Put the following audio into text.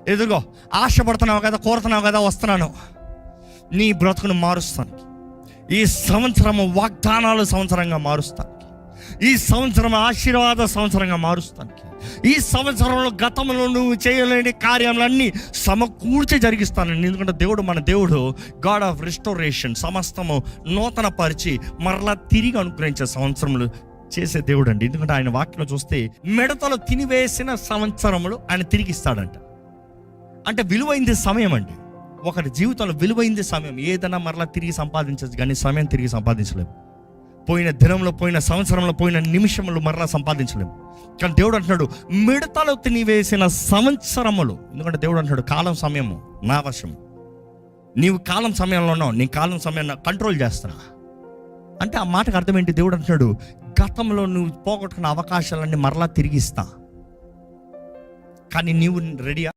ఎదుగో ఆశపడుతున్నావు కదా, కోరుతున్నావు కదా, వస్తున్నాను, నీ బ్రతుకును మారుస్తాను. ఈ సంవత్సరము వాగ్దానాలు సంవత్సరంగా మారుస్తాను. ఈ సంవత్సరం ఆశీర్వాద సంవత్సరంగా మారుస్తాను. ఈ సంవత్సరంలో గతంలో నువ్వు చేయలేని కార్యాలన్నీ సమకూర్చి జరిగిస్తాను. ఎందుకంటే దేవుడు, మన దేవుడు గాడ్ ఆఫ్ రిస్టోరేషన్, సమస్తము నూతన పరిచి మరలా తిరిగి అనుగ్రహించే సంవత్సరములు చేసే దేవుడు అండి. ఎందుకంటే ఆయన వాక్యం చూస్తే మిడతలు తినివేసిన సంవత్సరములు ఆయన తిరిగి ఇస్తాడంట. అంటే విలువైంది సమయం అండి. ఒకరి జీవితంలో విలువైంది సమయం. ఏదైనా మరలా తిరిగి సంపాదించచ్చు, కానీ సమయం తిరిగి సంపాదించలేము. పోయిన దినంలో, పోయిన సంవత్సరంలో, పోయిన నిమిషంలో మరలా సంపాదించలేము. కానీ దేవుడు అంటున్నాడు మిడతలు తినివేసిన సంవత్సరములు. ఎందుకంటే దేవుడు అంటున్నాడు కాలం సమయము నా వశము. నీవు కాలం సమయంలో ఉన్నావు, నీ కాలం సమయాన్ని కంట్రోల్ చేస్తున్నా అంటే ఆ మాటకు అర్థం ఏంటి? దేవుడు అంటున్నాడు గతంలో నువ్వు పోగొట్టుకున్న అవకాశాలన్నీ మరలా తిరిగి ఇస్తా. కానీ నీవు రెడీయా?